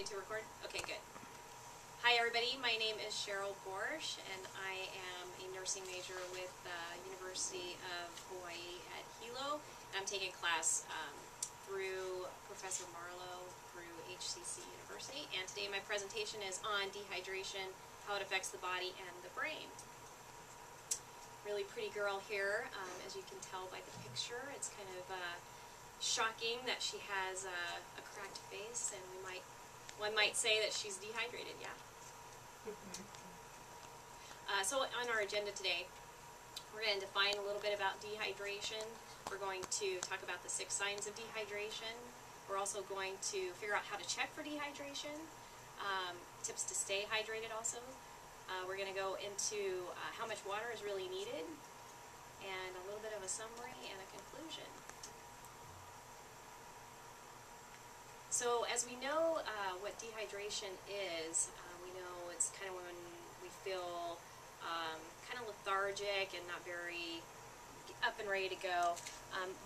Starting to record? Okay, good. Hi everybody, my name is Cheryl Borsch, and I am a nursing major with the University of Hawaii at Hilo. I'm taking a class through Professor Marlowe through HCC University, and today my presentation is on dehydration, how it affects the body and the brain. Really pretty girl here, as you can tell by the picture. It's kind of shocking that she has a cracked face, and one might say that she's dehydrated, yeah? So on our agenda today, we're going to define a little bit about dehydration. We're going to talk about the 6 signs of dehydration. We're also going to figure out how to check for dehydration, tips to stay hydrated also. We're going to go into how much water is really needed, and a little bit of a summary and a conclusion. So as we know what dehydration is, we know it's kind of when we feel kind of lethargic and not very up and ready to go.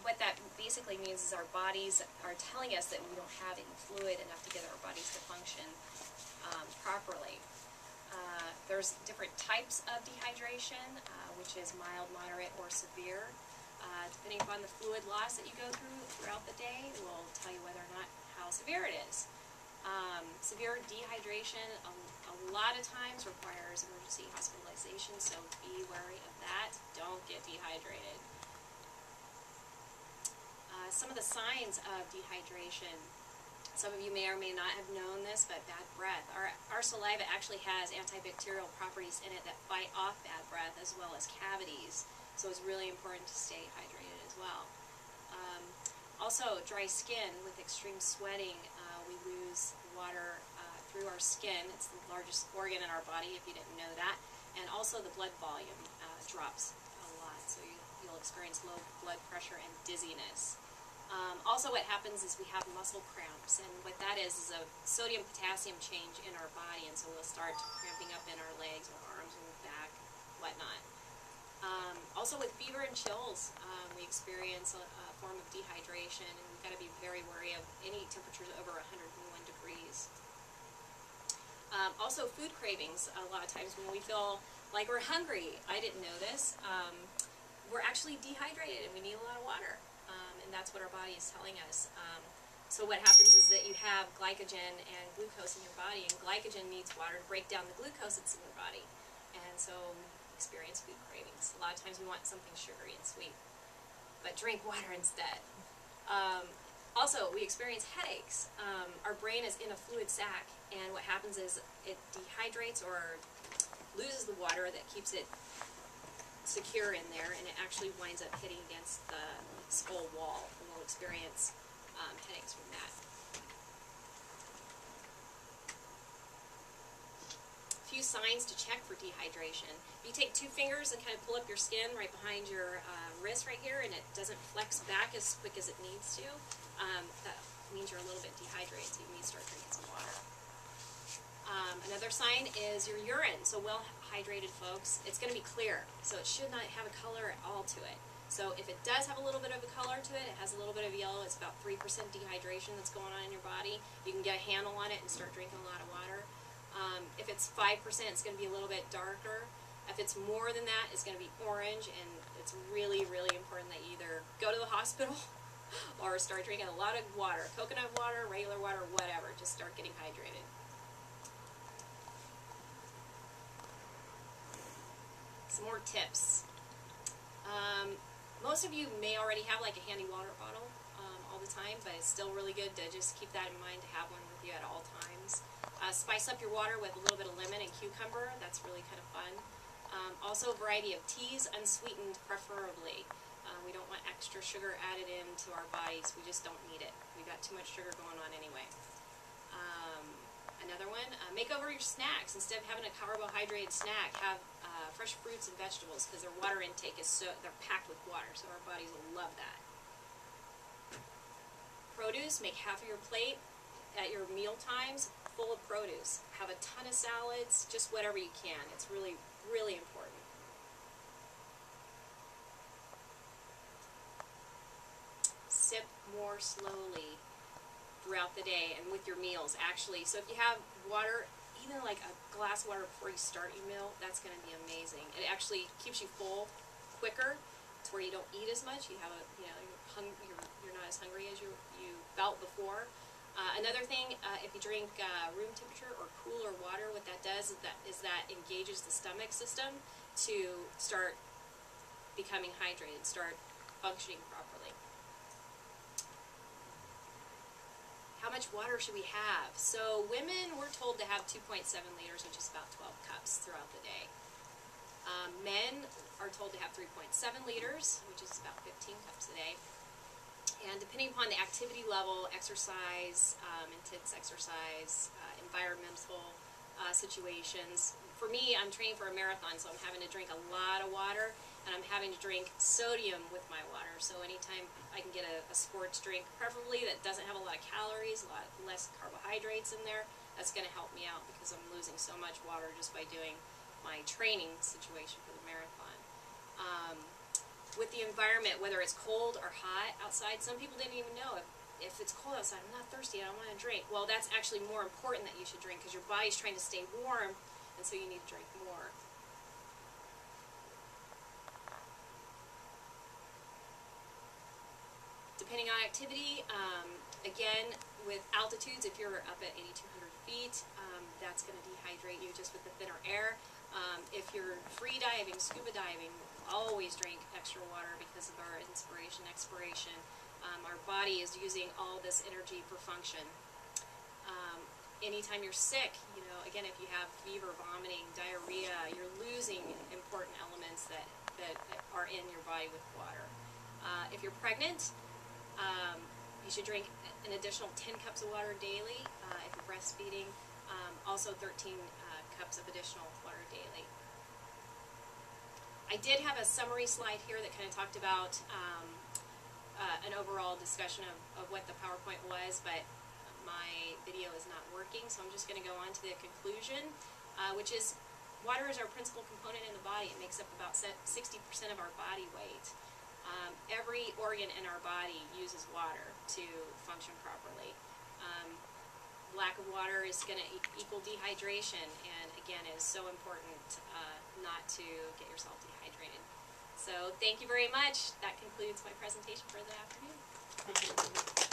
What that basically means is our bodies are telling us that we don't have any fluid enough to get our bodies to function properly. There's different types of dehydration, which is mild, moderate, or severe. Depending upon the fluid loss that you go through throughout the day, will tell you whether or not how severe it is. Severe dehydration a lot of times requires emergency hospitalization, so be wary of that. Don't get dehydrated. Some of the signs of dehydration. Some of you may or may not have known this, but bad breath. Our saliva actually has antibacterial properties in it that fight off bad breath as well as cavities, so it's really important to stay hydrated as well. Also, dry skin. With extreme sweating, we lose water through our skin. It's the largest organ in our body, if you didn't know that. And also the blood volume drops a lot, so you'll experience low blood pressure and dizziness. Also what happens is we have muscle cramps, and what that is a sodium-potassium change in our body, and so we'll start cramping up in our legs, our arms, and back, whatnot. Also with fever and chills, we experience a form of dehydration, and we've got to be very wary of any temperatures over 101 degrees. Also food cravings. A lot of times when we feel like we're hungry, I didn't know this, we're actually dehydrated and we need a lot of water, and that's what our body is telling us. So what happens is that you have glycogen and glucose in your body, and glycogen needs water to break down the glucose that's in your body, and so we experience food cravings. A lot of times we want something sugary and sweet, but drink water instead. Also, we experience headaches. Our brain is in a fluid sac, and what happens is it dehydrates or loses the water that keeps it secure in there, and it actually winds up hitting against the skull wall, and we'll experience headaches from that. A few signs to check for dehydration. You take 2 fingers and kind of pull up your skin right behind your wrist right here, and it doesn't flex back as quick as it needs to. That means you're a little bit dehydrated, so you need to start drinking some water. Another sign is your urine. So well hydrated folks, it's going to be clear, so it should not have a color at all to it. So if it does have a little bit of a color to it, it has a little bit of yellow, it's about 3% dehydration that's going on in your body. You can get a handle on it and start drinking a lot of water. If it's 5%, it's going to be a little bit darker. If it's more than that, it's going to be orange, and it's really, really important that you either go to the hospital or start drinking a lot of water. Coconut water, regular water, whatever. Just start getting hydrated. Some more tips. Most of you may already have like a handy water bottle all the time, but it's still really good to just keep that in mind, to have one with you at all times. Spice up your water with a little bit of lemon and cucumber. That's really kind of fun. Also a variety of teas, unsweetened preferably. We don't want extra sugar added into our bodies. We just don't need it. We've got too much sugar going on anyway. Another one, make over your snacks. Instead of having a carbohydrate snack, have fresh fruits and vegetables, because their water intake is they're packed with water, so our bodies will love that. Produce, make half of your plate at your meal times full of produce. Have a ton of salads, just whatever you can. It's really, really important. Sip more slowly. throughout the day and with your meals, actually. So if you have water, even like a glass of water before you start your meal, that's going to be amazing. It actually keeps you full quicker. It's where you don't eat as much. You have a, you're not as hungry as you felt before. Another thing, if you drink room temperature or cooler water, what that does is that engages the stomach system to start becoming hydrated, start functioning properly. How much water should we have? So women, we're told to have 2.7 liters, which is about 12 cups throughout the day. Men are told to have 3.7 liters, which is about 15 cups a day. And depending upon the activity level, exercise, intense exercise, environmental situations. For me, I'm training for a marathon, so I'm having to drink a lot of water, and I'm having to drink sodium with my water. So anytime I can get a sports drink, preferably that doesn't have a lot of calories, a lot less carbohydrates in there, that's going to help me out because I'm losing so much water just by doing my training situation for the marathon. With the environment, whether it's cold or hot outside, some people didn't even know if it's cold outside, I'm not thirsty, I don't want to drink. Well, that's actually more important that you should drink because your body's trying to stay warm, and so you need to drink more. Depending on activity, again, with altitudes, if you're up at 8,200 feet, that's going to dehydrate you just with the thinner air. If you're free diving, scuba diving, always drink extra water because of our inspiration, expiration. Our body is using all this energy for function. Anytime you're sick, again, if you have fever, vomiting, diarrhea, you're losing important elements that are in your body with water. If you're pregnant, you should drink an additional 10 cups of water daily. If you're breastfeeding, also 13 cups of additional water daily. I did have a summary slide here that kind of talked about an overall discussion of what the PowerPoint was, but my video is not working, so I'm just going to go on to the conclusion, which is water is our principal component in the body. It makes up about 60% of our body weight. Every organ in our body uses water to function properly. Lack of water is going to equal dehydration, and again, it is so important not to get yourself dehydrated. So thank you very much. That concludes my presentation for the afternoon.